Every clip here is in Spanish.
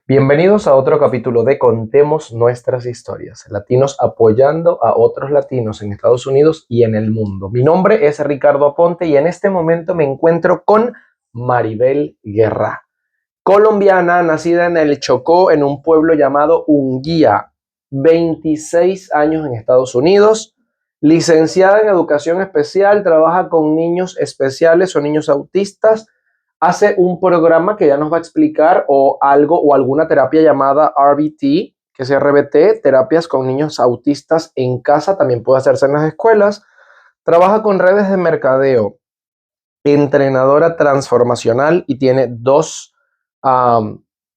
Bienvenidos a otro capítulo de Contemos Nuestras Historias, latinos apoyando a otros latinos en Estados Unidos y en el mundo. Mi nombre es Ricardo Aponte y en este momento me encuentro con Maribel Guerra, colombiana, nacida en el Chocó, en un pueblo llamado Unguía, 26 años en Estados Unidos, licenciada en educación especial, trabaja con niños especiales o niños autistas, hace un programa que ya nos va a explicar o algo o alguna terapia llamada RBT, que es RBT, terapias con niños autistas en casa, también puede hacerse en las escuelas, trabaja con redes de mercadeo, entrenadora transformacional y tiene dos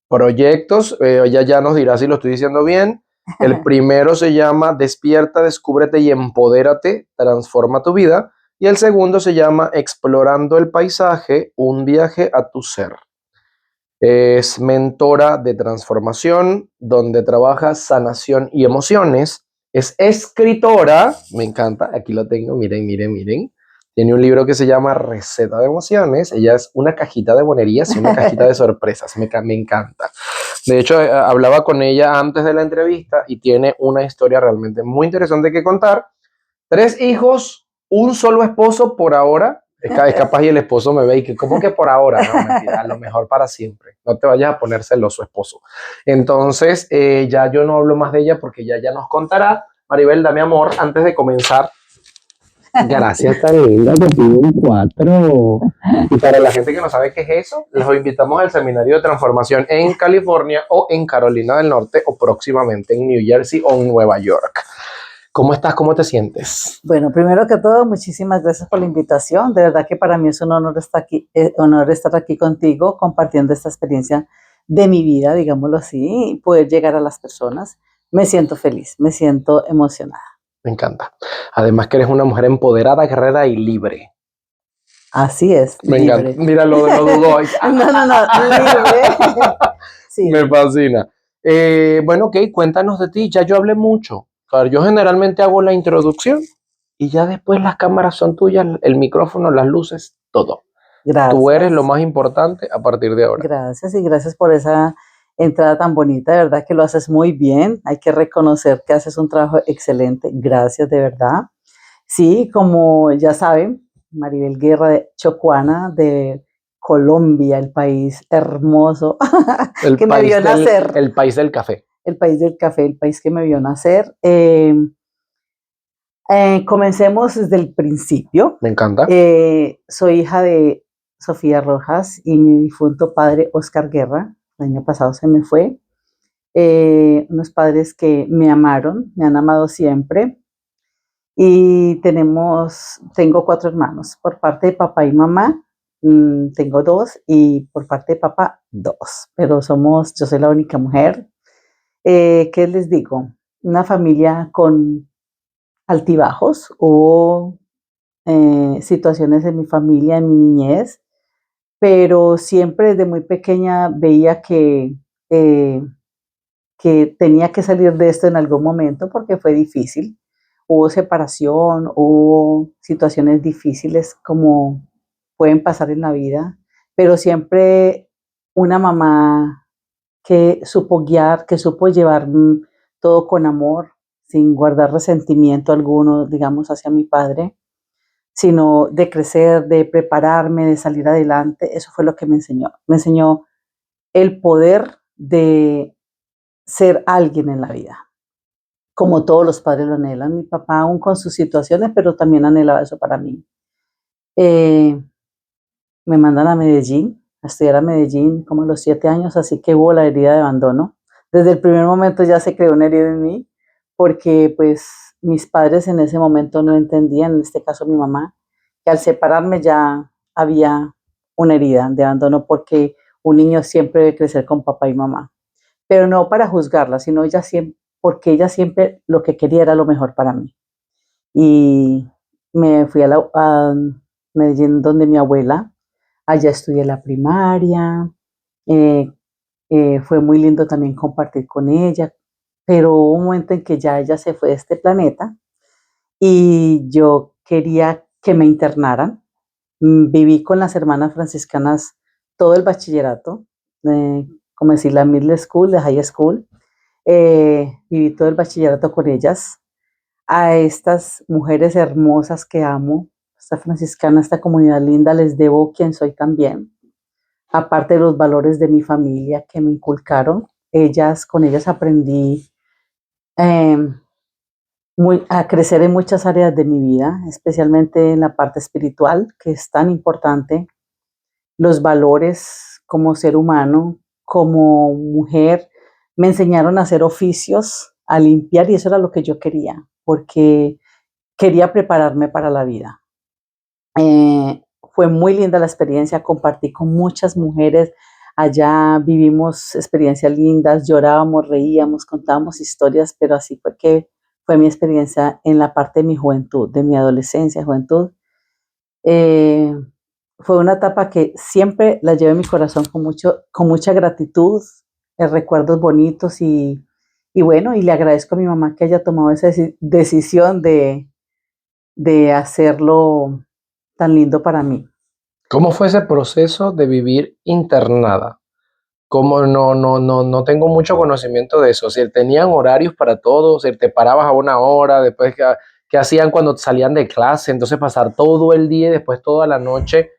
proyectos. Ella ya nos dirá si lo estoy diciendo bien. El primero se llama Despierta, Descúbrete y Empodérate, Transforma tu vida. Y el segundo se llama Explorando el Paisaje, un viaje a tu ser. Es mentora de transformación, donde trabaja sanación y emociones. Es escritora, me encanta, aquí lo tengo, miren, miren, miren. Tiene un libro que se llama Receta de Emociones. Ella es una cajita de buenerías y una cajita de sorpresas. Me encanta. De hecho, hablaba con ella antes de la entrevista y tiene una historia realmente muy interesante que contar. 3 hijos, un solo esposo por ahora. Es capaz y el esposo me ve y que, ¿cómo que por ahora? No, mentira, a lo mejor para siempre. No te vayas a poner celoso, esposo. Entonces, ya yo no hablo más de ella porque ya nos contará. Maribel, dame amor, antes de comenzar. Gracias, tan linda, te pido un 4. Y para la gente que no sabe qué es eso, los invitamos al seminario de transformación en California o en Carolina del Norte o próximamente en New Jersey o en Nueva York. ¿Cómo estás? ¿Cómo te sientes? Bueno, primero que todo, muchísimas gracias por la invitación. De verdad que para mí es un honor estar aquí contigo compartiendo esta experiencia de mi vida, digámoslo así, y poder llegar a las personas. Me siento feliz, me siento emocionada. Me encanta. Además que eres una mujer empoderada, guerrera y libre. Así es, Me libre. encanta. Mira, lo dudó. No, libre. Sí. Me fascina. Bueno, ok, cuéntanos de ti. Ya yo hablé mucho. Claro, yo generalmente hago la introducción y ya después las cámaras son tuyas, el micrófono, las luces, todo. Tú eres lo Gracias. más importante a partir de ahora. Gracias y gracias por esa entrada tan bonita, de verdad que lo haces muy bien, hay que reconocer que haces un trabajo excelente, gracias de verdad. Sí, como ya saben, Maribel Guerra de Chocuana, de Colombia, el país hermoso que me vio nacer. El país del café. El país del café, el país que me vio nacer. Comencemos desde el principio. Me encanta. Soy hija de Sofía Rojas y mi difunto padre Oscar Guerra. El año pasado se me fue. Unos padres que me amaron, me han amado siempre. Y tengo 4 hermanos. Por parte de papá y mamá, tengo 2 y por parte de papá, 2. Pero yo soy la única mujer. ¿Qué les digo? Una familia con altibajos. Hubo situaciones en mi familia, en mi niñez, pero siempre desde muy pequeña veía eh, que tenía que salir de esto en algún momento porque fue difícil. Hubo separación, hubo situaciones difíciles como pueden pasar en la vida, pero siempre una mamá que supo guiar, que supo llevar todo con amor, sin guardar resentimiento alguno, digamos, hacia mi padre, sino de crecer, de prepararme, de salir adelante. Eso fue lo que me enseñó. Me enseñó el poder de ser alguien en la vida, como todos los padres lo anhelan. Mi papá aún con sus situaciones, pero también anhelaba eso para mí. Eh, Me mandan a Medellín, a estudiar a Medellín como a los 7 años, así que hubo la herida de abandono. Desde el primer momento ya se creó una herida en mí, porque pues mis padres en ese momento no entendían, en este caso mi mamá, que al separarme ya había una herida de abandono, porque un niño siempre debe crecer con papá y mamá, pero no para juzgarla, sino porque ella siempre lo que quería era lo mejor para mí. Y me fui a Medellín donde mi abuela, allá estudié la primaria, eh, fue muy lindo también compartir con ella, pero hubo un momento en que ya ella se fue de este planeta y yo quería que me internaran. Viví con las hermanas franciscanas todo el bachillerato, como decir, la middle school, la high school. Viví todo el bachillerato con ellas. A estas mujeres hermosas que amo, esta franciscana, esta comunidad linda, les debo quien soy también. Aparte de los valores de mi familia que me inculcaron, con ellas aprendí eh, a crecer en muchas áreas de mi vida, especialmente en la parte espiritual, que es tan importante, los valores como ser humano, como mujer. Me enseñaron a hacer oficios, a limpiar, y eso era lo que yo quería, porque quería prepararme para la vida. Fue muy linda la experiencia, compartí con muchas mujeres, allá vivimos experiencias lindas, llorábamos, reíamos, contábamos historias, pero así fue que fue mi experiencia en la parte de mi juventud, de mi adolescencia, juventud. Fue una etapa que siempre la llevo en mi corazón con mucha gratitud, recuerdos bonitos y bueno, y le agradezco a mi mamá que haya tomado esa decisión de hacerlo tan lindo para mí. ¿Cómo fue ese proceso de vivir internada? Como no tengo mucho conocimiento de eso. Si tenían horarios para todos, si te parabas a una hora, después qué hacían cuando salían de clase, entonces pasar todo el día y después toda la noche.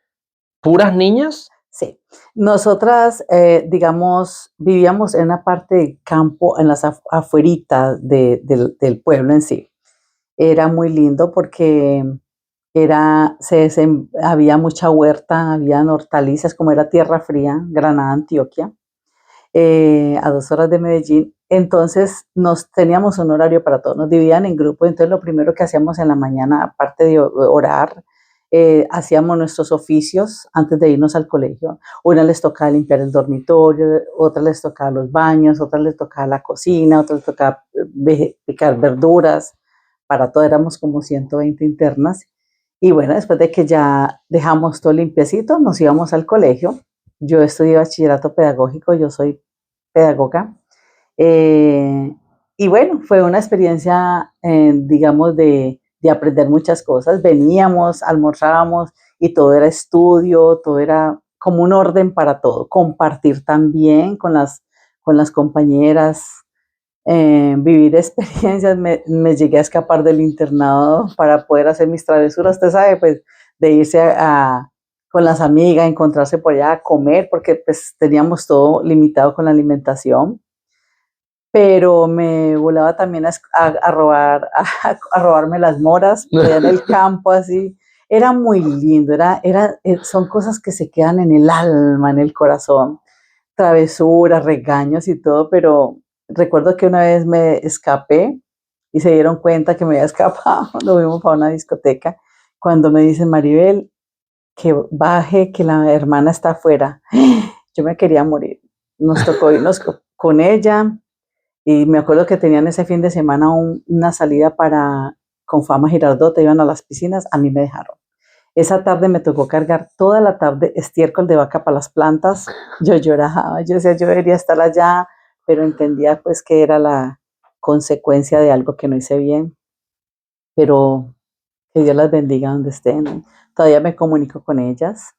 ¿Puras niñas? Sí, nosotras, digamos, vivíamos en una parte del campo, en las afueritas del pueblo en sí. Era muy lindo porque había mucha huerta, había hortalizas, como era tierra fría, Granada, Antioquia, a 2 horas de Medellín. Entonces teníamos un horario para todos, nos dividían en grupos. Entonces lo primero que hacíamos en la mañana, aparte de orar, hacíamos nuestros oficios antes de irnos al colegio. Una les tocaba limpiar el dormitorio, otra les tocaba los baños, otra les tocaba la cocina, otra les tocaba picar verduras. Para todo éramos como 120 internas. Y bueno, después de que ya dejamos todo limpiecito, nos íbamos al colegio. Yo estudié bachillerato pedagógico, yo soy pedagoga. Y bueno, fue una experiencia, digamos, de aprender muchas cosas. Veníamos, almorzábamos y todo era estudio, todo era como un orden para todo. Compartir también con las compañeras, vivir experiencias. Me llegué a escapar del internado para poder hacer mis travesuras. Usted sabe, pues, de irse con las amigas, encontrarse por allá a comer, porque pues teníamos todo limitado con la alimentación. Pero me volaba también a robar, a robarme las moras por allá en el campo, así. Era muy lindo, son cosas que se quedan en el alma, en el corazón, travesuras, regaños y todo. Pero recuerdo que una vez me escapé y se dieron cuenta que me había escapado. Nos fuimos para una discoteca, cuando me dicen: Maribel, que baje, que la hermana está afuera. Yo me quería morir. Nos tocó irnos con ella. Y me acuerdo que tenían ese fin de semana una salida con Fama Girardot, iban a las piscinas. A mí me dejaron. Esa tarde me tocó cargar toda la tarde estiércol de vaca para las plantas. Yo lloraba, yo decía, yo debería estar allá, pero entendía pues que era la consecuencia de algo que no hice bien. Pero que Dios las bendiga donde estén. Todavía me comunico con ellas.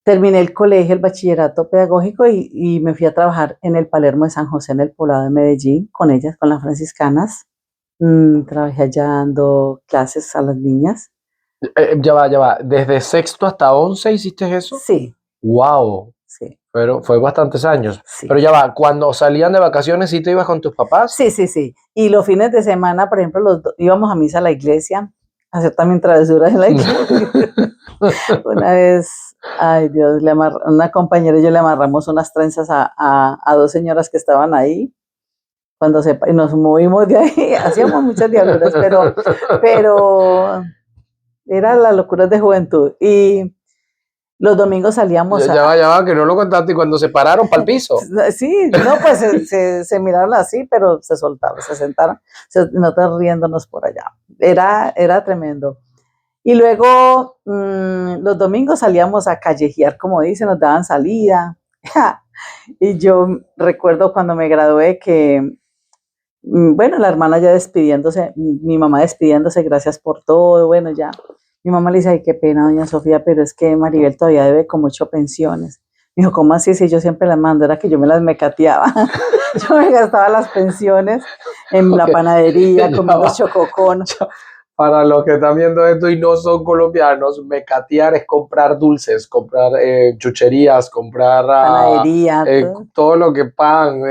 Terminé el colegio, el bachillerato pedagógico, y me fui a trabajar en el Palermo de San José, en el poblado de Medellín, con ellas, con las franciscanas. Trabajé allá dando clases a las niñas. Ya va. ¿Desde sexto hasta 11 hiciste eso? Sí. ¡Wow! Sí. Pero fue bastantes años. Sí. Pero ya va, cuando salían de vacaciones, ¿sí te ibas con tus papás? Sí. Y los fines de semana, por ejemplo, íbamos a misa a la iglesia, a hacer también travesuras en la iglesia. Una vez, ay Dios, una compañera y yo le amarramos unas trenzas a 2 señoras que estaban ahí. Y nos movimos de ahí, hacíamos muchas diabluras, pero era las locuras de juventud. Y los domingos salíamos Ya va, que no lo contaste. ¿Y cuando se pararon para el piso? Sí, no, pues se miraron así, pero se soltaron, se sentaron, nosotros riéndonos por allá. Era tremendo. Y luego los domingos salíamos a callejear, como dicen, nos daban salida. Y yo recuerdo cuando me gradué que, bueno, la hermana ya despidiéndose, mi mamá despidiéndose, gracias por todo, bueno, ya. Mi mamá le dice: ay, qué pena, doña Sofía, pero es que Maribel todavía debe como 8 pensiones. Me dijo, ¿cómo así? Si yo siempre las mando, era que yo me las mecateaba. Yo me gastaba las pensiones en la Ok, panadería, ya comiendo va. chococón, Para los que están viendo esto y no son colombianos, mecatear es comprar dulces, comprar chucherías, comprar panadería, todo. todo lo que pan,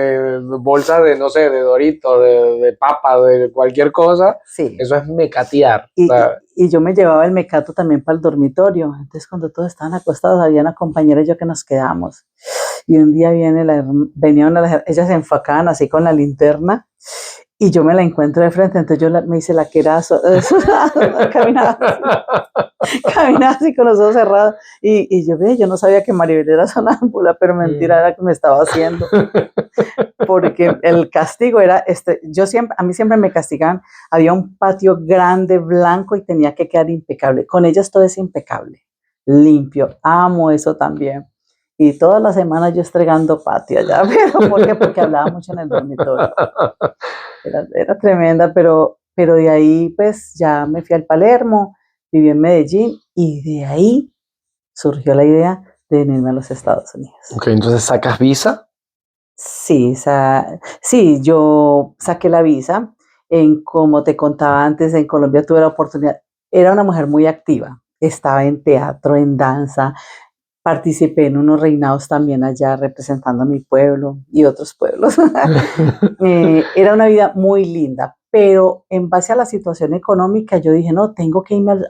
bolsas de, no sé, de Doritos, de papa, de cualquier cosa. Sí. Eso es mecatear. O Y, sea, y yo me llevaba el mecato también para el dormitorio. Entonces, cuando todos estaban acostados, había una compañera y yo que nos quedamos. Y un día venía ellas se enfocaban así con la linterna y yo me la encuentro de frente. Entonces me hice la que era, caminaba así, caminaba así con los ojos cerrados. Y yo no sabía que Maribel era sonámbula, pero mentira era que me estaba haciendo. Porque el castigo era, a mí siempre me castigaban, había un patio grande, blanco y tenía que quedar impecable. Con ellas todo es impecable, limpio, amo eso también. Y todas las semanas yo estregando patio allá, pero ¿por qué? Porque hablaba mucho en el dormitorio. Era tremenda, pero de ahí pues ya me fui al Palermo, viví en Medellín y de ahí surgió la idea de venirme a los Estados Unidos. Ok, entonces sacas visa. Sí, sí, yo saqué la visa. Como te contaba antes, en Colombia tuve la oportunidad. Era una mujer muy activa. Estaba en teatro, en danza. Participé en unos reinados también allá representando a mi pueblo y otros pueblos. Era una vida muy linda, pero en base a la situación económica, yo dije, no, tengo que irme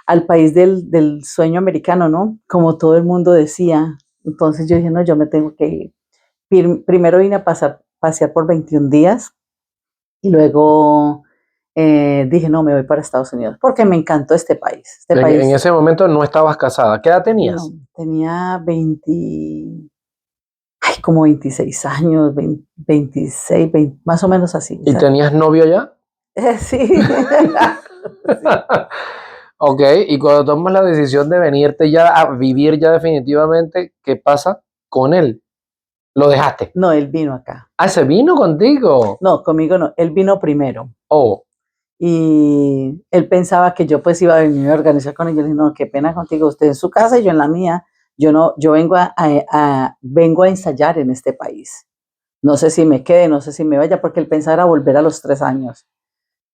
al país del sueño americano, ¿no? Como todo el mundo decía. Entonces yo dije, no, yo me tengo que ir. Primero vine a pasear por 21 días y luego dije, no, me voy para Estados Unidos porque me encantó este país. Este En país, ese momento no estabas casada. ¿Qué edad no, tenías? tenía 20, ay, como 26 años, 20, 26, 20, más o menos así. O ¿Y sea, tenías novio ya? sí, sí. Ok, y cuando tomas la decisión de venirte ya a vivir ya definitivamente, ¿qué pasa con él? ¿Lo dejaste? No, él vino acá. Ah, se vino contigo. No, conmigo no, él vino primero. Oh, Y él pensaba que yo pues iba a venir a organizar con él. Yo le dije, no, qué pena contigo, usted en su casa y yo en la mía. Yo no, yo vengo a ensayar en este país. No sé si me quede, no sé si me vaya, porque él pensaba era volver a los 3 años.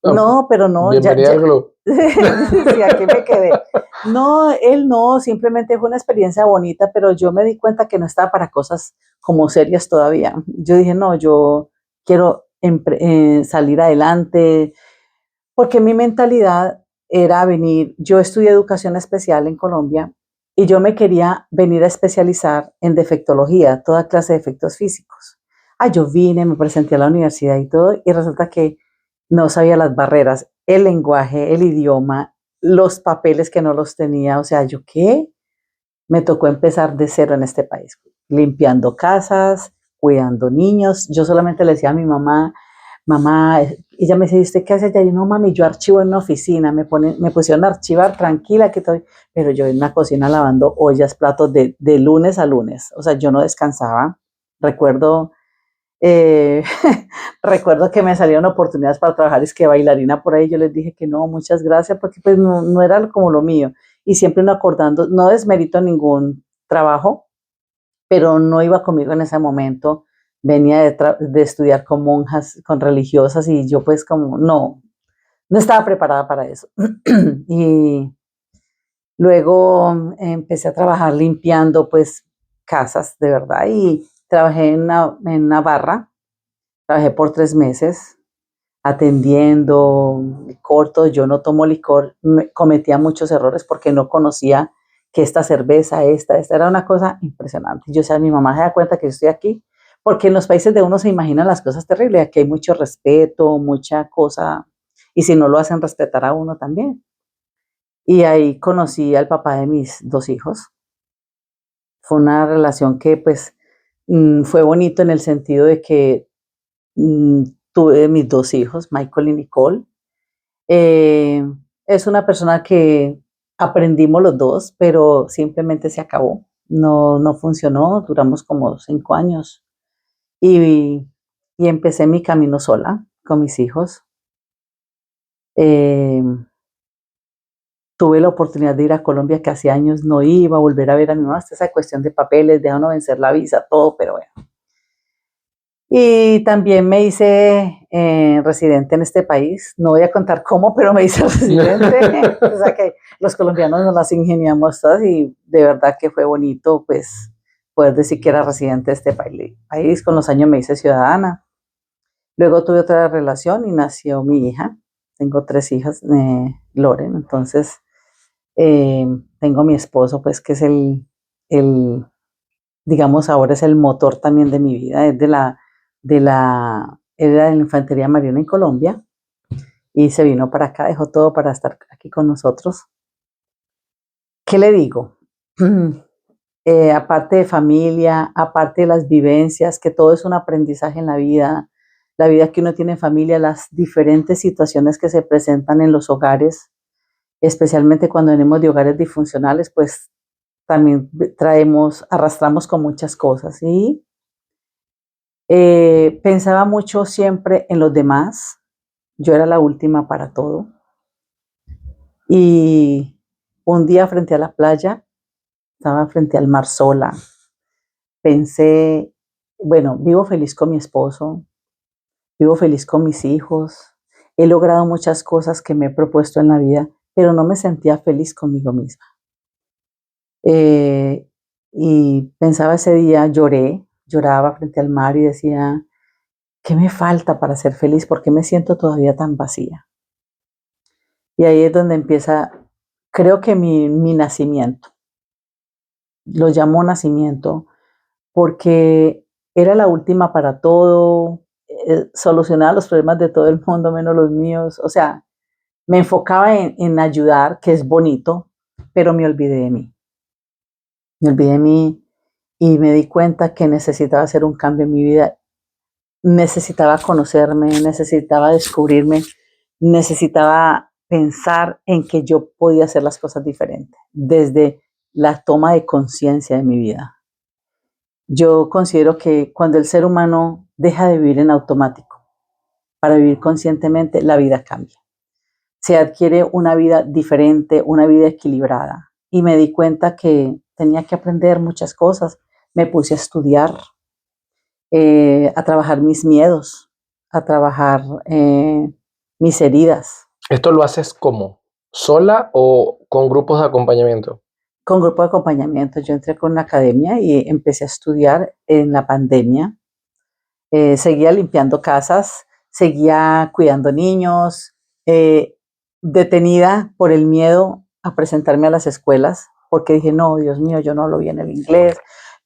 ah, No, pero no, bienvenida al club. sí, aquí me quedé. No, él no, simplemente fue una experiencia bonita, pero yo me di cuenta que no estaba para cosas como serias todavía. Yo dije, no, yo quiero salir adelante, porque mi mentalidad era venir, yo estudié educación especial en Colombia y yo me quería venir a especializar en defectología, toda clase de efectos físicos. Yo vine, me presenté a la universidad y todo, y resulta que no sabía las barreras, el lenguaje, el idioma, los papeles que no los tenía, o sea, ¿yo qué? Me tocó empezar de cero en este país, limpiando casas, cuidando niños. Yo solamente le decía a mi mamá, mamá, ella me decía, ¿usted qué hace allá? Y yo, no, mami, yo archivo en una oficina, me pusieron a archivar, tranquila, que estoy, pero yo en la cocina lavando ollas, platos de lunes a lunes, o sea, yo no descansaba. Recuerdo, eh, recuerdo que me salieron oportunidades para trabajar, es que bailarina por ahí, yo les dije que no, muchas gracias, porque pues no era como lo mío. Y siempre no acordando, no desmerito ningún trabajo, pero no iba conmigo en ese momento. Venía de estudiar con monjas, con religiosas, y yo pues como no estaba preparada para eso. Y luego empecé a trabajar limpiando pues casas de verdad y trabajé en una barra, trabajé por 3 meses atendiendo licor. Yo no tomo licor, cometía muchos errores porque no conocía que esta cerveza, esta era una cosa impresionante. Yo, o sea, mi mamá se da cuenta que yo estoy aquí, porque en los países de uno se imaginan las cosas terribles, aquí hay mucho respeto, mucha cosa, y si no lo hacen respetar a uno también. Y ahí conocí al papá de mis 2 hijos. Fue una relación que pues fue bonito en el sentido de que mm, tuve mis 2 hijos, Michael y Nicole. Eh, es una persona que aprendimos los dos, pero simplemente se acabó. No funcionó, duramos como 5 años y, y empecé mi camino sola con mis hijos. Eh, Tuve la oportunidad de ir a Colombia, que hace años no iba, volver a ver a mi mamá, hasta esa cuestión de papeles, deja uno vencer la visa, todo, pero bueno. Y también me hice residente en este país. No voy a contar cómo, pero me hice residente. O sea que los colombianos nos las ingeniamos todas y de verdad que fue bonito, pues, poder decir que era residente de este país. Con los años me hice ciudadana. Luego tuve otra relación y nació mi hija. Tengo 3 hijas, Loren. Entonces, tengo mi esposo, pues, que es el, digamos, ahora es el motor también de mi vida. Es él era de la Infantería Marina en Colombia y se vino para acá, dejó todo para estar aquí con nosotros. ¿Qué le digo? Aparte de familia, aparte de las vivencias, que todo es un aprendizaje en la vida que uno tiene en familia, las diferentes situaciones que se presentan en los hogares, especialmente cuando venimos de hogares disfuncionales, pues también arrastramos con muchas cosas. Y pensaba mucho siempre en los demás. Yo era la última para todo. Y un día frente a la playa, estaba frente al mar sola, pensé, bueno, vivo feliz con mi esposo, vivo feliz con mis hijos, he logrado muchas cosas que me he propuesto en la vida, pero no me sentía feliz conmigo misma. Y pensaba ese día, lloraba frente al mar y decía, ¿qué me falta para ser feliz? ¿Por qué me siento todavía tan vacía? Y ahí es donde empieza, creo que mi nacimiento. Lo llamo nacimiento porque era la última para todo, solucionaba los problemas de todo el mundo menos los míos. O sea, me enfocaba en ayudar, que es bonito, pero me olvidé de mí. Me olvidé de mí y me di cuenta que necesitaba hacer un cambio en mi vida. Necesitaba conocerme, necesitaba descubrirme, necesitaba pensar en que yo podía hacer las cosas diferentes desde la toma de conciencia de mi vida. Yo considero que cuando el ser humano deja de vivir en automático para vivir conscientemente, la vida cambia. Se adquiere una vida diferente, una vida equilibrada. Y me di cuenta que tenía que aprender muchas cosas. Me puse a estudiar, a trabajar mis miedos, a trabajar mis heridas. ¿Esto lo haces como? ¿Sola o con grupos de acompañamiento? Con grupo de acompañamiento, yo entré con una academia y empecé a estudiar en la pandemia. Seguía limpiando casas, seguía cuidando niños, eh, detenida por el miedo a presentarme a las escuelas, porque dije, no, Dios mío, yo no hablo bien el inglés,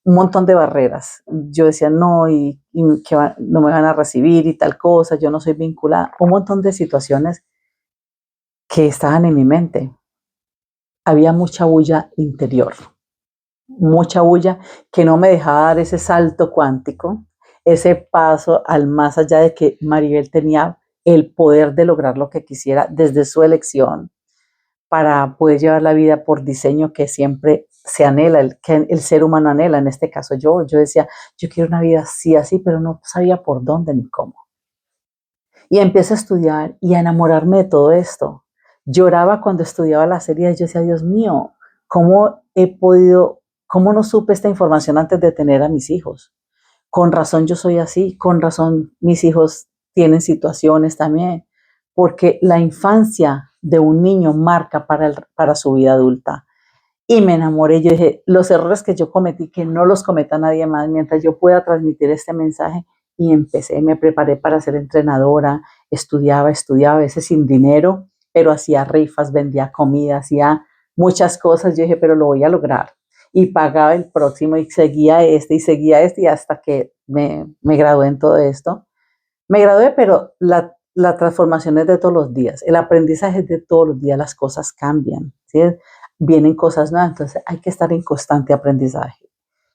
un montón de barreras. Yo decía, no, y que no me van a recibir y tal cosa, yo no soy vinculada, un montón de situaciones que estaban en mi mente. Había mucha bulla interior, mucha bulla que no me dejaba dar ese salto cuántico, ese paso al más allá de que Maribel tenía el poder de lograr lo que quisiera desde su elección para poder llevar la vida por diseño que siempre se anhela, que el ser humano anhela, en este caso yo decía, yo quiero una vida así, así, pero no sabía por dónde ni cómo. Y empiezo a estudiar y a enamorarme de todo esto. Lloraba cuando estudiaba la serie y yo decía, Dios mío, cómo no supe esta información antes de tener a mis hijos? Con razón yo soy así, con razón mis hijos tienen situaciones también, porque la infancia de un niño marca para su vida adulta. Y me enamoré, yo dije, los errores que yo cometí, que no los cometa nadie más, mientras yo pueda transmitir este mensaje. Y me preparé para ser entrenadora, estudiaba, a veces sin dinero, pero hacía rifas, vendía comida, hacía muchas cosas. Yo dije, pero lo voy a lograr. Y pagaba el próximo y seguía y hasta que me gradué en todo esto. Me gradué, pero la transformación es de todos los días, el aprendizaje es de todos los días, las cosas cambian, ¿sí? Vienen cosas nuevas, entonces hay que estar en constante aprendizaje.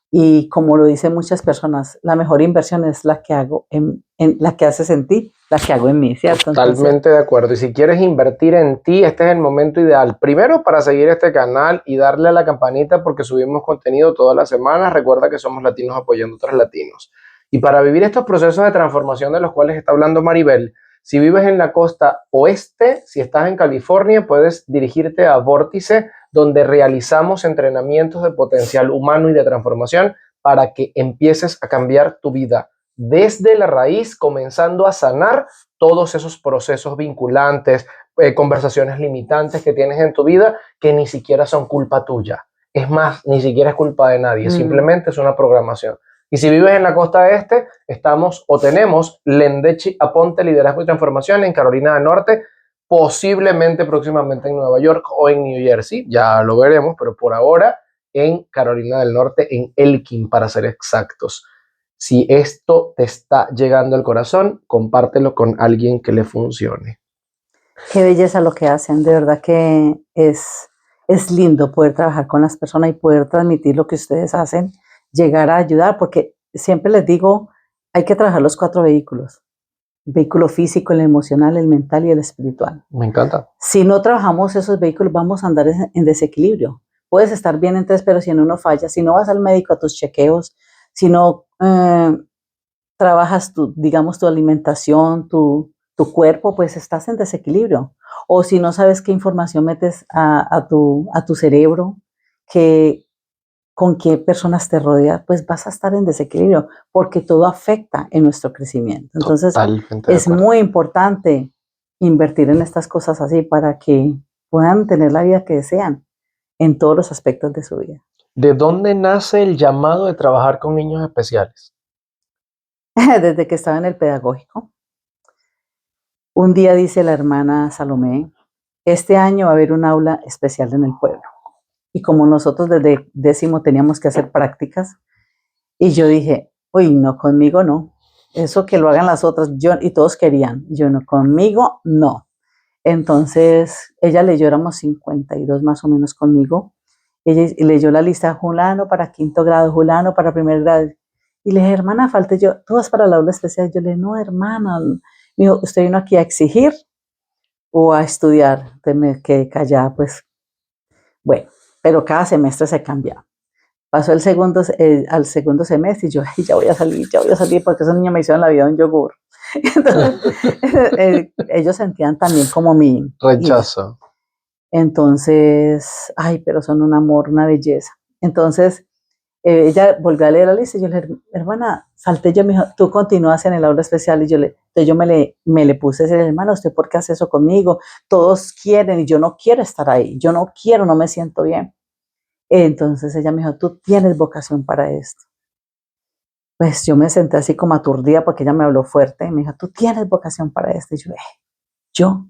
Y como lo dicen muchas personas, la mejor inversión es la que hago en la que haces en ti, la que hago en mí, ¿cierto? Totalmente Entonces, de acuerdo. Y si quieres invertir en ti, este es el momento ideal. Primero, para seguir este canal y darle a la campanita porque subimos contenido todas las semanas. Recuerda que somos latinos apoyando a otros latinos. Y para vivir estos procesos de transformación de los cuales está hablando Maribel, Si vives en la costa oeste, si estás en California, puedes dirigirte a Vórtice, donde realizamos entrenamientos de potencial humano y de transformación para que empieces a cambiar tu vida desde la raíz, comenzando a sanar todos esos procesos vinculantes, conversaciones limitantes que tienes en tu vida que ni siquiera son culpa tuya. Es más, ni siquiera es culpa de nadie, simplemente es una programación. Y si vives en la costa este, estamos o tenemos Lendechi Aponte Liderazgo y Transformación en Carolina del Norte, posiblemente próximamente en Nueva York o en New Jersey, ya lo veremos, pero por ahora en Carolina del Norte, en Elkin para ser exactos. Si esto te está llegando al corazón, compártelo con alguien que le funcione. Qué belleza lo que hacen, de verdad que es lindo poder trabajar con las personas y poder transmitir lo que ustedes hacen, llegar a ayudar, porque siempre les digo, hay que trabajar los 4 vehículos, el vehículo físico, el emocional, el mental y el espiritual. Me encanta. Si no trabajamos esos vehículos, vamos a andar en desequilibrio. Puedes estar bien en 3, pero si en uno falla, si no vas al médico a tus chequeos, si no trabajas digamos, tu alimentación, tu cuerpo, pues estás en desequilibrio. O si no sabes qué información metes a tu cerebro, con qué personas te rodeas, pues vas a estar en desequilibrio, porque todo afecta en nuestro crecimiento. Entonces, es muy importante invertir en estas cosas así para que puedan tener la vida que desean en todos los aspectos de su vida. ¿De dónde nace el llamado de trabajar con niños especiales? Desde que estaba en el pedagógico. Un día dice la hermana Salomé, este año va a haber un aula especial en el pueblo. Y como nosotros desde 10º teníamos que hacer prácticas, y yo dije, uy, no, conmigo no. Eso que lo hagan las otras, y todos querían, yo no, conmigo no. Entonces, ella leyó, éramos 52 más o menos conmigo, ella leyó la lista, Julano para 5º grado, Julano para 1er grado, y le dije, hermana, falte yo, ¿tú vas para el aula especial? Yo le dije, no, hermana, me dijo, ¿usted vino aquí a exigir o a estudiar? Entonces me quedé callada, pues, bueno, pero cada semestre se cambiaba. Pasó al segundo semestre y yo, ay, ya voy a salir, porque esos niños me hicieron la vida un yogur. Entonces, ellos sentían también como mi rechazo. Entonces, ay, pero son un amor, una belleza. Entonces, ella volvió a leer la lista y yo le dije, hermana, salté yo, me dijo, tú continúas en el aula especial. Y entonces yo me le puse a decir, hermana, ¿usted por qué hace eso conmigo? Todos quieren y yo no quiero estar ahí, yo no quiero, no me siento bien. Entonces ella me dijo, tú tienes vocación para esto. Pues yo me senté así como aturdida porque ella me habló fuerte y me dijo, tú tienes vocación para esto. Y yo.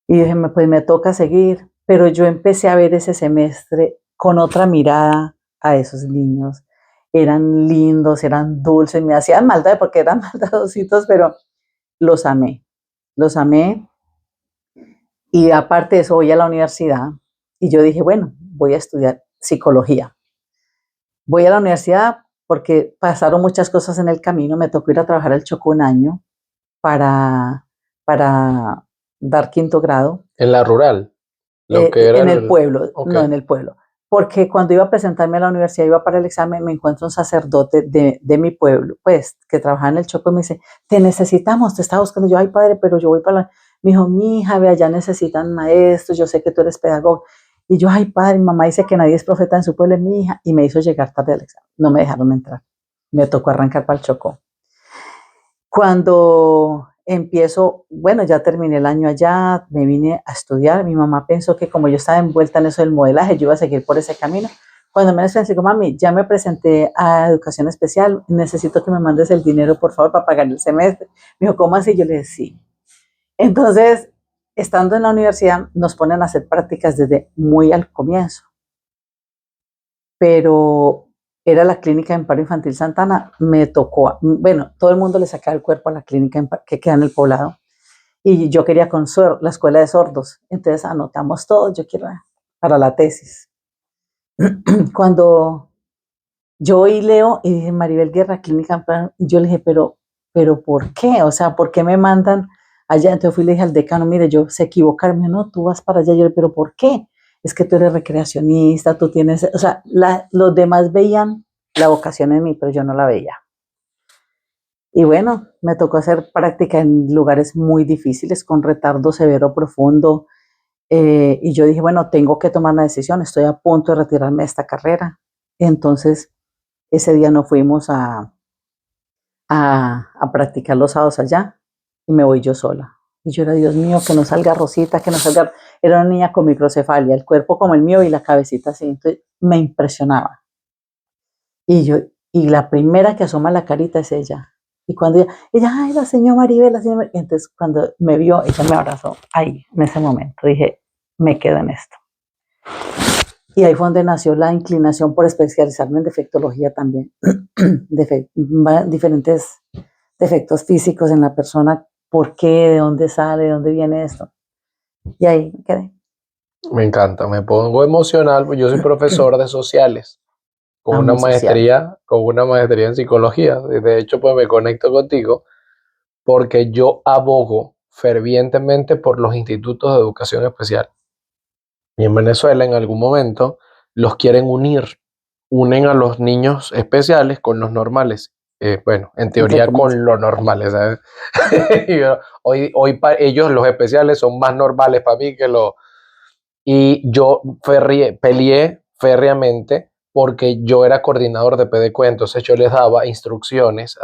Y dije, pues me toca seguir. Pero yo empecé a ver ese semestre con otra mirada a esos niños. Eran lindos, eran dulces, me hacían maldad porque eran maldadositos, pero los amé. Los amé. Y aparte de eso, voy a la universidad y yo dije, bueno, voy a estudiar psicología. Voy a la universidad porque pasaron muchas cosas en el camino. Me tocó ir a trabajar al Chocó un año para dar 5º grado. ¿En la rural? Lo que era en el pueblo, okay. No en el pueblo. Porque cuando iba a presentarme a la universidad, iba para el examen, me encuentro un sacerdote de mi pueblo, pues, que trabajaba en el Chocó y me dice, te necesitamos, te estaba buscando. Yo, ay, padre, pero yo voy para la... Me dijo, mi hija, vea, ya necesitan maestros, yo sé que tú eres pedagogo. Y yo, ay, padre, mi mamá dice que nadie es profeta en su pueblo, es mi hija. Y me hizo llegar tarde al examen. No me dejaron entrar. Me tocó arrancar para el Chocó. Cuando empiezo, bueno, ya terminé el año allá, me vine a estudiar. Mi mamá pensó que como yo estaba envuelta en eso del modelaje, yo iba a seguir por ese camino. Cuando me pensé, digo, mami, ya me presenté a educación especial, necesito que me mandes el dinero, por favor, para pagar el semestre. Me dijo, ¿cómo así? Yo le dije, sí. Entonces, estando en la universidad, nos ponen a hacer prácticas desde muy al comienzo. Pero era la clínica de Amparo Infantil Santana, me tocó, bueno, todo el mundo le sacaba el cuerpo a la clínica que queda en el poblado, y yo quería con la escuela de sordos, entonces anotamos todo, yo quiero para la tesis. Cuando yo oí leo y dije, Maribel Guerra, clínica Amparo, yo le dije, pero ¿por qué? O sea, ¿por qué me mandan allá? Entonces fui y le dije al decano, mire, yo se equivocaron, no, tú vas para allá, yo le dije, ¿pero por qué? Es que tú eres recreacionista, tú tienes, o sea, los demás veían la vocación en mí, pero yo no la veía. Y bueno, me tocó hacer práctica en lugares muy difíciles, con retardo severo profundo. Y yo dije, bueno, tengo que tomar una decisión, estoy a punto de retirarme de esta carrera. Entonces, ese día no fuimos a practicar los sábados allá y me voy yo sola. Y yo era, Dios mío, que no salga Rosita, que no salga. Era una niña con microcefalia, el cuerpo como el mío y la cabecita así. Entonces, me impresionaba. Y yo, y la primera que asoma la carita es ella. Y cuando ella, ay, la señora Maribel, la señora Maribel. Entonces, cuando me vio, ella me abrazó. Ahí, en ese momento, dije, me quedo en esto. Y ahí fue donde nació la inclinación por especializarme en defectología también. Diferentes defectos físicos en la persona, por qué, de dónde sale, de dónde viene esto. Y ahí me quedé. Me encanta, me pongo emocional, pues yo soy profesor de sociales Amo social. con una maestría en psicología. Y de hecho, pues me conecto contigo porque yo abogo fervientemente por los institutos de educación especial. Y en Venezuela, en algún momento, los quieren unir, unen a los niños especiales con los normales. Bueno, en Entre teoría comillas. con los normales, ¿sabes? Ellos, los especiales, son más normales para mí que los... Y yo peleé férreamente porque yo era coordinador de PDQ, entonces yo les daba instrucciones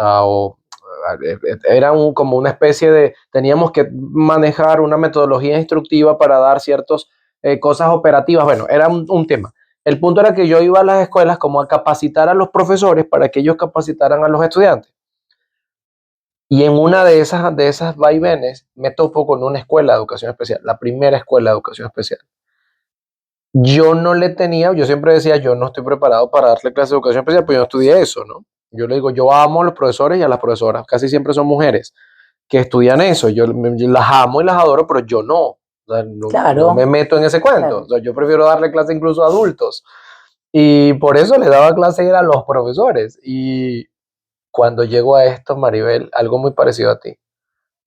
era como una especie de, teníamos que manejar una metodología instructiva para dar ciertas cosas operativas, bueno, era un tema. El punto era que yo iba a las escuelas como a capacitar a los profesores para que ellos capacitaran a los estudiantes. Y en una de esas vaivenes me topo con una escuela de educación especial, la primera escuela de educación especial. Yo no le tenía, yo siempre decía, yo no estoy preparado para darle clase de educación especial, pues yo no estudié eso, ¿no? Yo le digo, yo amo a los profesores y a las profesoras, casi siempre son mujeres que estudian eso, yo las amo y las adoro, pero yo no, o sea, no me Claro, meto en ese cuento, claro. o sea, yo prefiero darle clase incluso a adultos, y por eso le daba clase a los profesores, y cuando llego a esto, Maribel, algo muy parecido a ti,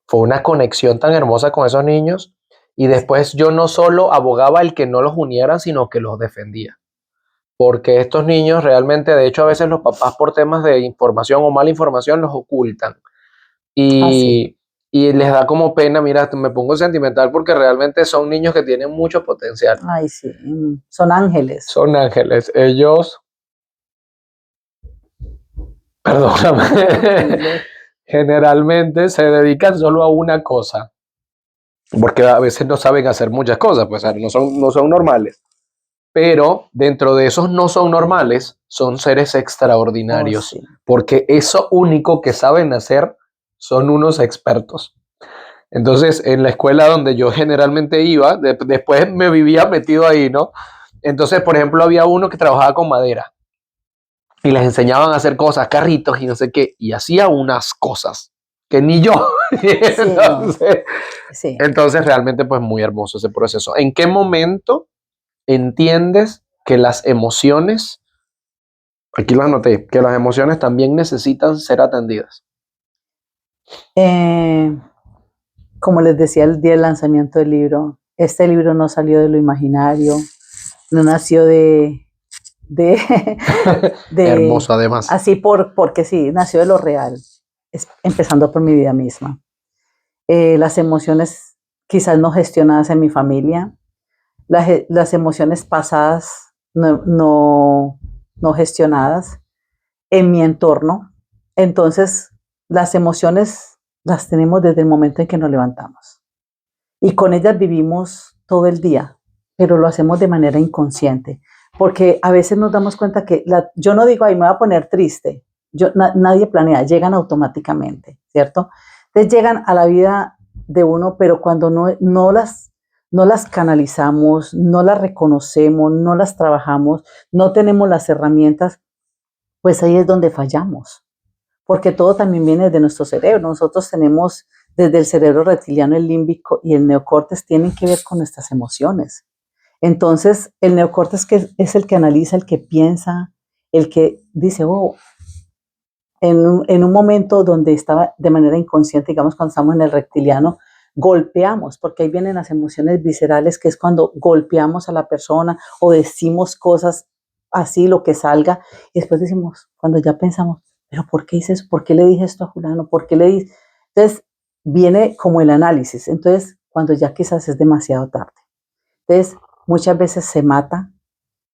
fue una conexión tan hermosa con esos niños, y después yo no solo abogaba el que no los unieran, sino que los defendía. Porque estos niños realmente, de hecho, a veces los papás por temas de información o mala información los ocultan. Así. Y les da como pena, mira, me pongo sentimental porque realmente son niños que tienen mucho potencial. Ay, sí. Son ángeles. Son ángeles. Ellos, perdóname, Tranquilo. generalmente se dedican solo a una cosa. Porque a veces no saben hacer muchas cosas, pues no son normales. Pero dentro de esos no son normales, son seres Oh, extraordinarios, sí. porque eso único que saben hacer son unos expertos. Entonces, en la escuela donde yo generalmente iba, después me vivía metido ahí, ¿no? Entonces, por ejemplo, había uno que trabajaba con madera y les enseñaban a hacer cosas, carritos y no sé qué, y hacía unas cosas que ni yo. Sí, no. entonces, Sí. entonces, realmente, pues muy hermoso ese proceso. ¿En qué momento entiendes que las emociones, aquí lo anoté, que las emociones también necesitan ser atendidas? Eh, Como les decía el día del lanzamiento del libro, este libro no salió de lo imaginario, no nació de, Hermoso, de además. así porque sí, nació de lo real, empezando por mi vida misma. Las emociones quizás no gestionadas en mi familia, las emociones pasadas no gestionadas en mi entorno. Entonces, las emociones las tenemos desde el momento en que nos levantamos. Y con ellas vivimos todo el día, pero lo hacemos de manera inconsciente, porque a veces nos damos cuenta que yo no digo, ay, me voy a poner triste, nadie planea, llegan automáticamente, ¿cierto? Entonces llegan a la vida de uno, pero cuando no las canalizamos, no las reconocemos, no las trabajamos, no tenemos las herramientas, pues ahí es donde fallamos, porque todo también viene de nuestro cerebro. Nosotros tenemos desde el cerebro reptiliano, el límbico y el neocórtex tienen que ver con nuestras emociones. Entonces, el neocórtex que es el que analiza, el que piensa, el que dice, oh, en un momento donde estaba de manera inconsciente, digamos cuando estamos en el reptiliano, golpeamos, porque ahí vienen las emociones viscerales, que es cuando golpeamos a la persona o decimos cosas así, lo que salga, y después decimos, cuando ya pensamos, pero ¿por qué hice eso? ¿Por qué le dije esto a fulano? ¿Por qué le dije? Entonces, viene como el análisis. Entonces, cuando ya quizás es demasiado tarde. Entonces, muchas veces se mata.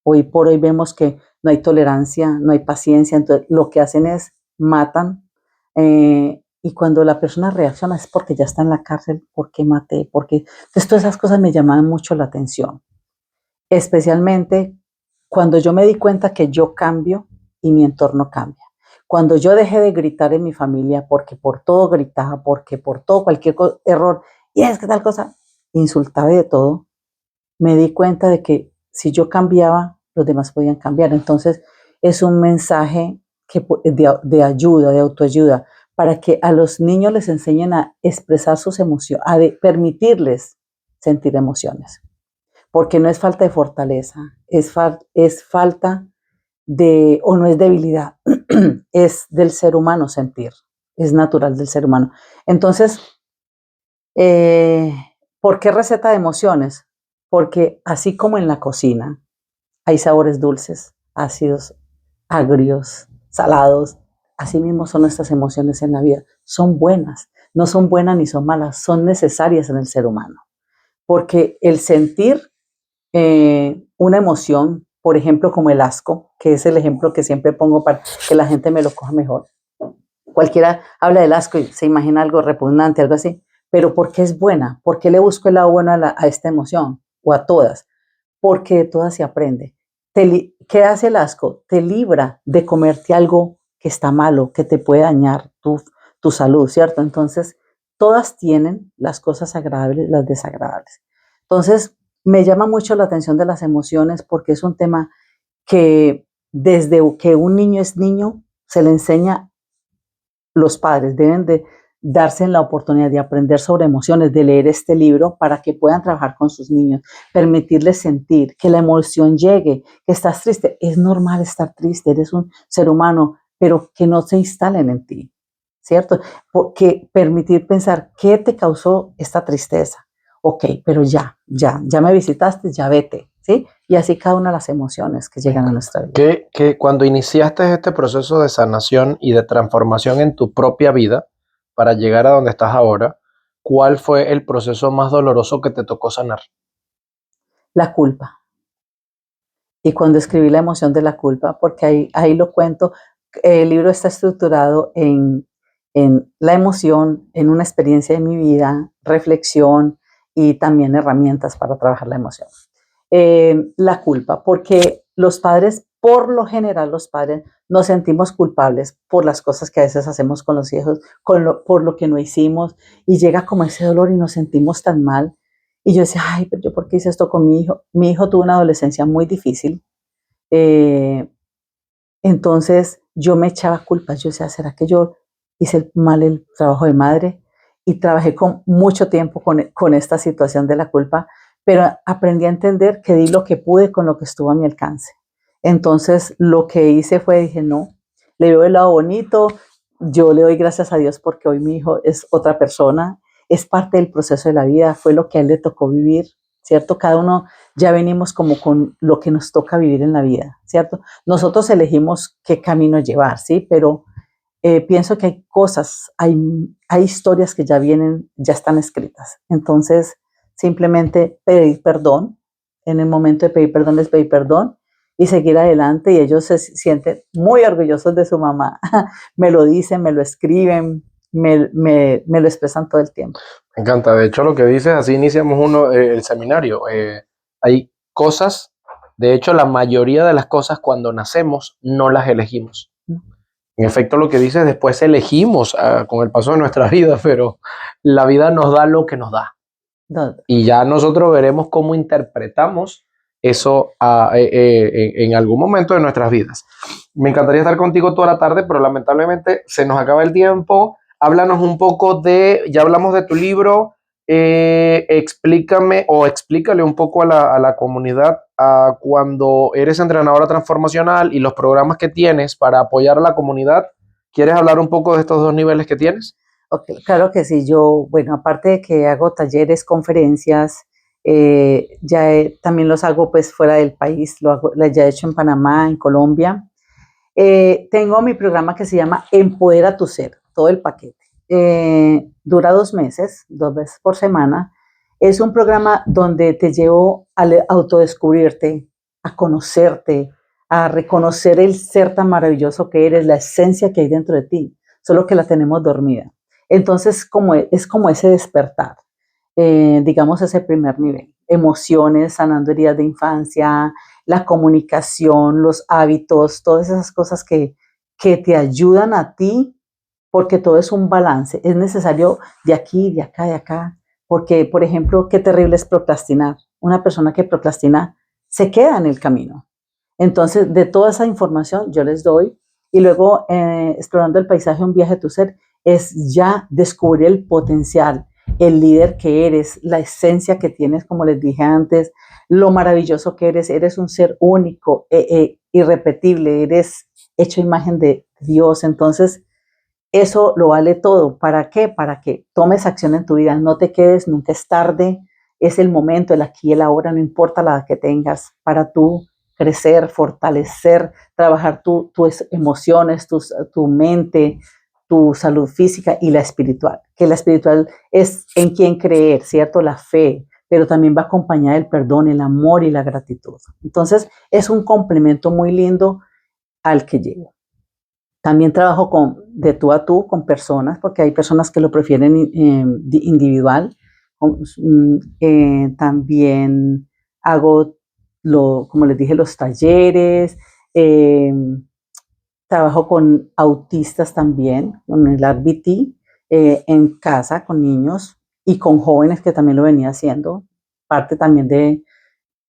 Hoy por hoy vemos que no hay tolerancia, no hay paciencia. Entonces, lo que hacen es matan. Y cuando la persona reacciona es porque ya está en la cárcel, ¿por qué maté? Porque entonces todas esas cosas me llamaban mucho la atención, especialmente cuando yo me di cuenta que yo cambio y mi entorno cambia. Cuando yo dejé de gritar en mi familia porque por todo gritaba, porque por todo cualquier error, y es que tal cosa, insultaba y de todo, me di cuenta de que si yo cambiaba, los demás podían cambiar. Entonces, es un mensaje de ayuda, de autoayuda, para que a los niños les enseñen a expresar sus emociones, permitirles sentir emociones. Porque no es falta de fortaleza, es falta de, o no es debilidad, es del ser humano sentir, es natural del ser humano. Entonces, eh, ¿por qué receta de emociones? Porque así como en la cocina hay sabores dulces, ácidos, agrios, salados, así mismo son nuestras emociones en la vida. Son buenas, no son buenas ni son malas, son necesarias en el ser humano. Porque el sentir una emoción, por ejemplo, como el asco, que es el ejemplo que siempre pongo para que la gente me lo coja mejor. Cualquiera habla del asco y se imagina algo repugnante, algo así, pero ¿por qué es buena? ¿Por qué le busco el lado bueno a esta emoción o a todas? Porque de todas se aprende. ¿Qué hace el asco? Te libra de comerte algo que está malo, que te puede dañar tu salud, ¿cierto? Entonces, todas tienen las cosas agradables, las desagradables. Entonces, me llama mucho la atención de las emociones porque es un tema que desde que un niño es niño se le enseña, los padres deben de darse la oportunidad de aprender sobre emociones, de leer este libro para que puedan trabajar con sus niños, permitirles sentir, que la emoción llegue, que estás triste, es normal estar triste, eres un ser humano, pero que no se instalen en ti, ¿cierto? Porque permitir pensar, ¿qué te causó esta tristeza? Ok, pero ya me visitaste, ya vete, ¿sí? Y así cada una de las emociones que llegan a nuestra vida. Que cuando iniciaste este proceso de sanación y de transformación en tu propia vida para llegar a donde estás ahora, ¿cuál fue el proceso más doloroso que te tocó sanar? La culpa. Y cuando escribí la emoción de la culpa, porque ahí lo cuento, el libro está estructurado en la emoción, en una experiencia de mi vida, reflexión y también herramientas para trabajar la emoción. La culpa, porque los padres, por lo general los padres, nos sentimos culpables por las cosas que a veces hacemos con los hijos, por lo que no hicimos, y llega como ese dolor y nos sentimos tan mal. Y yo decía, ay, pero yo por qué hice esto con mi hijo. Mi hijo tuvo una adolescencia muy difícil. eh, entonces yo me echaba culpas. Yo decía, ¿será que yo hice mal el trabajo de madre? Y trabajé con mucho tiempo con esta situación de la culpa, pero aprendí a entender que di lo que pude con lo que estuvo a mi alcance. Entonces lo que hice fue, dije, no, le veo el lado bonito, yo le doy gracias a Dios porque hoy mi hijo es otra persona, es parte del proceso de la vida, fue lo que a él le tocó vivir, ¿cierto? Cada uno ya venimos como con lo que nos toca vivir en la vida, ¿cierto? Nosotros elegimos qué camino llevar, ¿sí? Pero pienso que hay cosas, hay historias que ya vienen, ya están escritas. Entonces, simplemente pedir perdón. En el momento de pedir perdón, les pedir perdón y seguir adelante. Y ellos se sienten muy orgullosos de su mamá. Me lo dicen, me lo escriben, me lo expresan todo el tiempo. Me encanta. De hecho, lo que dices, así iniciamos el seminario. Hay cosas, de hecho, la mayoría de las cosas cuando nacemos no las elegimos. En efecto, lo que dices, después elegimos con el paso de nuestra vida, pero la vida nos da lo que nos da. No, Y ya nosotros veremos cómo interpretamos eso en algún momento de nuestras vidas. Me encantaría estar contigo toda la tarde, pero lamentablemente se nos acaba el tiempo. Háblanos un poco ya hablamos de tu libro, explícame o explícale un poco a la comunidad cuando eres entrenadora transformacional y los programas que tienes para apoyar a la comunidad. ¿Quieres hablar un poco de estos dos niveles que tienes? okay, claro que sí. Yo, bueno, aparte de que hago talleres, conferencias, también los hago pues fuera del país. Ya he hecho en Panamá, en Colombia. Tengo mi programa que se llama Empodera tu Ser, todo el paquete. Dura 2 meses, 2 veces por semana. Es un programa donde te llevo a autodescubrirte, a conocerte, a reconocer el ser tan maravilloso que eres, la esencia que hay dentro de ti, solo que la tenemos dormida. Entonces, es como ese despertar, digamos, ese primer nivel. Emociones, sanando heridas de infancia, la comunicación, los hábitos, todas esas cosas que te ayudan a ti, porque todo es un balance. Es necesario de aquí, de acá, porque, por ejemplo, qué terrible es procrastinar. Una persona que procrastina se queda en el camino. Entonces, de toda esa información yo les doy y luego, explorando el paisaje, un viaje a tu ser, es ya descubrir el potencial, el líder que eres, la esencia que tienes, como les dije antes, lo maravilloso que eres un ser único, irrepetible, eres hecho imagen de Dios. Entonces, eso lo vale todo. ¿Para qué? Para que tomes acción en tu vida, no te quedes, nunca es tarde, es el momento, el aquí y el ahora, no importa la edad que tengas, para tú crecer, fortalecer, trabajar tus emociones, tu mente, tu salud física y la espiritual. Que la espiritual es en quien creer, ¿cierto? La fe, pero también va acompañada del perdón, el amor y la gratitud. Entonces, es un complemento muy lindo al que llevo. También trabajo de tú a tú con personas, porque hay personas que lo prefieren individual. También hago, como les dije, los talleres. eh, Trabajo con autistas también, con el RBT, en casa con niños y con jóvenes, que también lo venía haciendo, parte también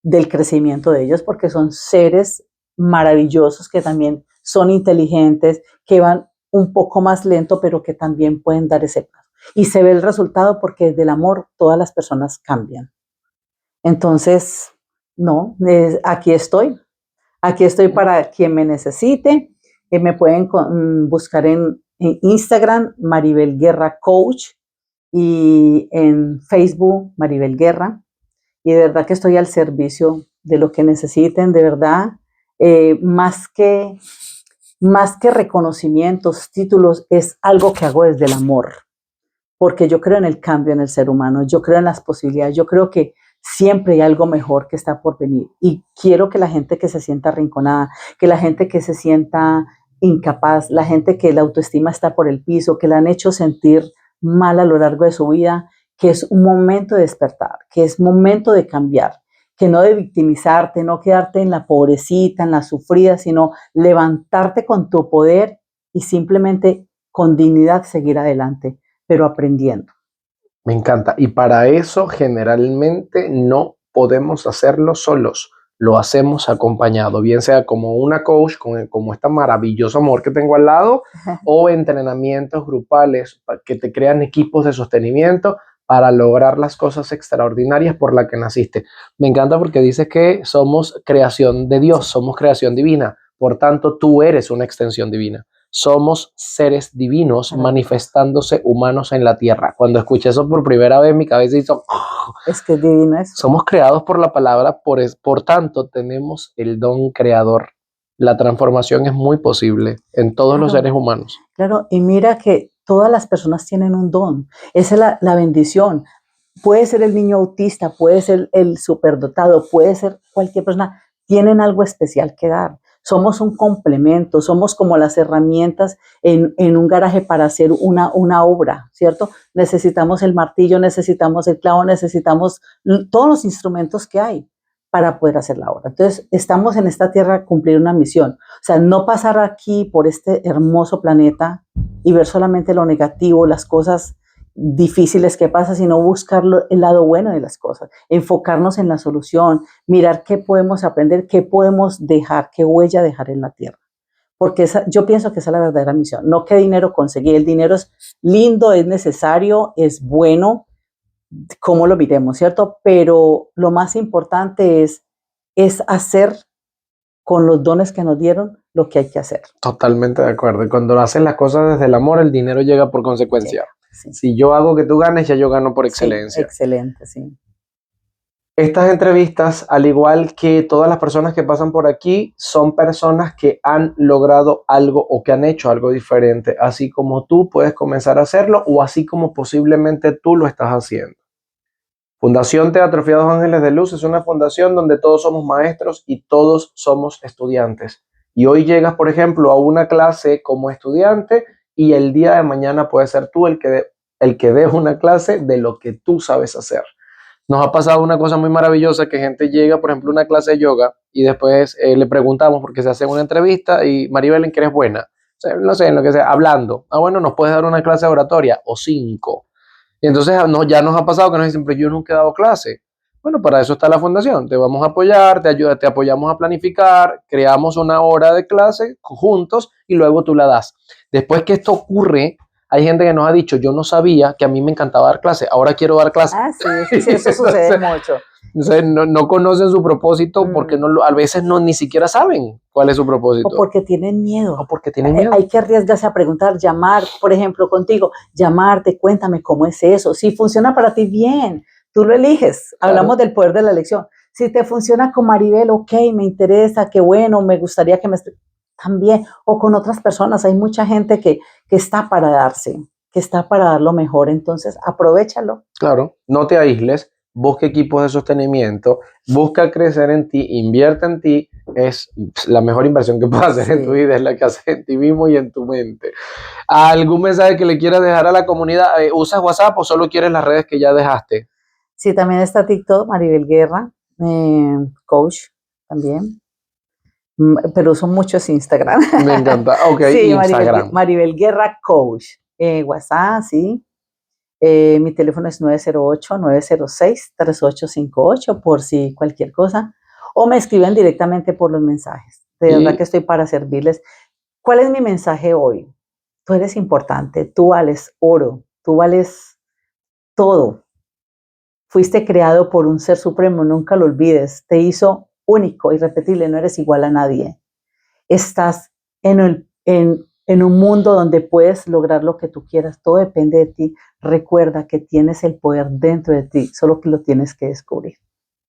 del crecimiento de ellos, porque son seres maravillosos que también son inteligentes, que van un poco más lento, pero que también pueden dar ese paso. Y se ve el resultado porque desde el amor todas las personas cambian. Entonces, no, aquí estoy para quien me necesite. Me pueden buscar en Instagram, Maribel Guerra Coach, y en Facebook, Maribel Guerra. Y de verdad que estoy al servicio de lo que necesiten, de verdad. Eh, más, que, más que reconocimientos, títulos, es algo que hago desde el amor, porque yo creo en el cambio en el ser humano, yo creo en las posibilidades, yo creo que siempre hay algo mejor que está por venir. Y quiero que la gente que se sienta arrinconada, que la gente que se sienta incapaz, la gente que la autoestima está por el piso, que la han hecho sentir mal a lo largo de su vida, que es un momento de despertar, que es momento de cambiar, que no de victimizarte, no quedarte en la pobrecita, en la sufrida, sino levantarte con tu poder y simplemente con dignidad seguir adelante, pero aprendiendo. Me encanta. Y para eso generalmente no podemos hacerlo solos. Lo hacemos acompañado, bien sea como una coach, como este maravilloso amor que tengo al lado, o entrenamientos grupales que te crean equipos de sostenimiento para lograr las cosas extraordinarias por las que naciste. Me encanta porque dices que somos creación de Dios, somos creación divina. Por tanto, tú eres una extensión divina. Somos seres divinos manifestándose humanos en la tierra. Cuando escuché eso por primera vez, mi cabeza hizo... Es que es divino eso. Somos creados por la palabra, por tanto, tenemos el don creador. La transformación es muy posible en todos los seres humanos. Claro, y mira que todas las personas tienen un don. Esa es la bendición. Puede ser el niño autista, puede ser el superdotado, puede ser cualquier persona. Tienen algo especial que dar. Somos un complemento, somos como las herramientas en un garaje para hacer una obra, ¿cierto? Necesitamos el martillo, necesitamos el clavo, necesitamos todos los instrumentos que hay para poder hacer la obra. Entonces, estamos en esta tierra a cumplir una misión. O sea, no pasar aquí por este hermoso planeta y ver solamente lo negativo, las cosas difíciles que pasan, sino buscar el lado bueno de las cosas, enfocarnos en la solución, mirar qué podemos aprender, qué podemos dejar, qué huella dejar en la tierra. Porque yo pienso que esa es la verdadera misión, no qué dinero conseguir. El dinero es lindo, es necesario, es bueno, cómo lo miremos, ¿cierto? Pero lo más importante es hacer con los dones que nos dieron lo que hay que hacer. Totalmente de acuerdo. Y cuando haces las cosas desde el amor, el dinero llega por consecuencia. Sí. Si yo hago que tú ganes, ya yo gano por Sí, excelencia. excelente, sí. Estas entrevistas, al igual que todas las personas que pasan por aquí, son personas que han logrado algo o que han hecho algo diferente, así como tú puedes comenzar a hacerlo o así como posiblemente tú lo estás haciendo. Fundación Teatro Fiados Ángeles de Luz es una fundación donde todos somos maestros y todos somos estudiantes. Y hoy llegas, por ejemplo, a una clase como estudiante y el día de mañana puedes ser tú el que dé una clase de lo que tú sabes hacer. Nos ha pasado una cosa muy maravillosa que gente llega, por ejemplo, a una clase de yoga y después le preguntamos porque se hace una entrevista y Maribel, ¿en qué eres buena? O sea, no sé, en lo que sea, hablando. Ah, bueno, nos puedes dar una clase de oratoria o 5. Y entonces ya nos ha pasado que nos dicen, pero yo nunca he dado clase. Bueno, para eso está la fundación. Te vamos a apoyar, te apoyamos a planificar, creamos una hora de clase juntos y luego tú la das. Después que esto ocurre, hay gente que nos ha dicho, yo no sabía que a mí me encantaba dar clase, ahora quiero dar clase. Ah, sí, sí, eso sucede mucho. Entonces no conocen su propósito porque a veces ni siquiera saben cuál es su propósito. O porque tienen miedo. O porque tienen miedo. Hay que arriesgarse a preguntar, llamar, por ejemplo, contigo, llamarte, cuéntame cómo es eso. Si funciona para ti, bien, tú lo eliges. Claro. Hablamos del poder de la elección. Si te funciona con Maribel, ok, me interesa, qué bueno, me gustaría que me... También, o con otras personas, hay mucha gente que está para darse, que está para dar lo mejor, entonces aprovéchalo. Claro, no te aísles, busca equipos de sostenimiento, busca crecer en ti, invierte en ti, es la mejor inversión que puedes hacer en tu vida, es la que haces en ti mismo y en tu mente. ¿Algún mensaje que le quieras dejar a la comunidad? ¿Usas WhatsApp o solo quieres las redes que ya dejaste? Sí, también está TikTok, Maribel Guerra, coach también. Pero uso mucho Instagram. Me encanta. Ok, sí, Instagram. Maribel Guerra Coach. WhatsApp, sí. Mi teléfono es 908-906-3858 por si cualquier cosa. O me escriben directamente por los mensajes. De verdad que estoy para servirles. ¿Cuál es mi mensaje hoy? Tú eres importante, tú vales oro, tú vales todo. Fuiste creado por un ser supremo, nunca lo olvides. Te hizo único, irrepetible, no eres igual a nadie. Estás en un mundo donde puedes lograr lo que tú quieras, todo depende de ti. Recuerda que tienes el poder dentro de ti, solo que lo tienes que descubrir.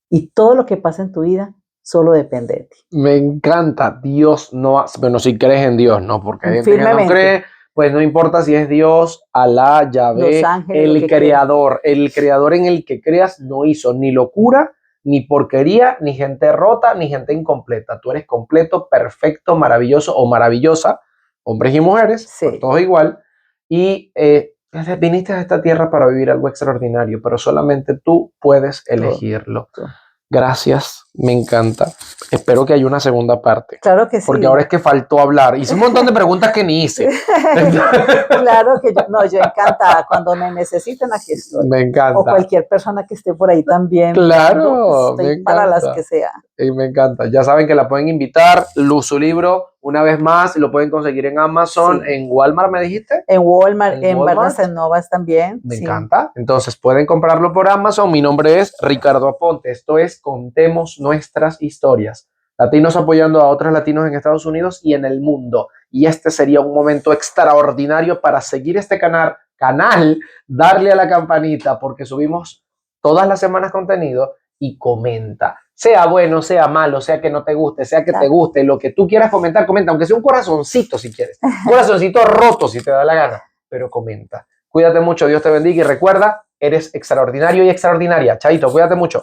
Y todo lo que pasa en tu vida solo depende de ti. Me encanta, Dios no, bueno, si crees en Dios, ¿no? Porque hay gente que no cree, pues no importa si es Dios, Alá, Yahvé, el creador en el que creas no hizo ni locura, ni porquería, ni gente rota, ni gente incompleta. Tú eres completo, perfecto, maravilloso o maravillosa, hombres y mujeres, sí. Todos igual, y viniste a esta tierra para vivir algo extraordinario, pero solamente tú puedes elegirlo. Gracias, me encanta. Espero que haya una segunda parte. Claro que sí. Porque ahora es que faltó hablar. Hice un montón de preguntas que ni hice. Claro que yo encantada. Cuando me necesiten, aquí estoy. Me encanta. O cualquier persona que esté por ahí también. Claro, me encanta. Para las que sea. Y me encanta. Ya saben que la pueden invitar. Su libro, una vez más, lo pueden conseguir en Amazon, sí. En Walmart, ¿me dijiste? En Walmart, en Barnes & Novas también. Me encanta. Entonces pueden comprarlo por Amazon. Mi nombre es Ricardo Aponte. Esto es Contemos Nuestras Historias. Latinos apoyando a otros latinos en Estados Unidos y en el mundo. Y este sería un momento extraordinario para seguir este canal, darle a la campanita porque subimos todas las semanas contenido y comenta. Sea bueno, sea malo, sea que no te guste, sea que te guste, lo que tú quieras comentar, comenta, aunque sea un corazoncito si quieres, un corazoncito roto si te da la gana, pero comenta. Cuídate mucho, Dios te bendiga y recuerda, eres extraordinario y extraordinaria. Chaito, cuídate mucho.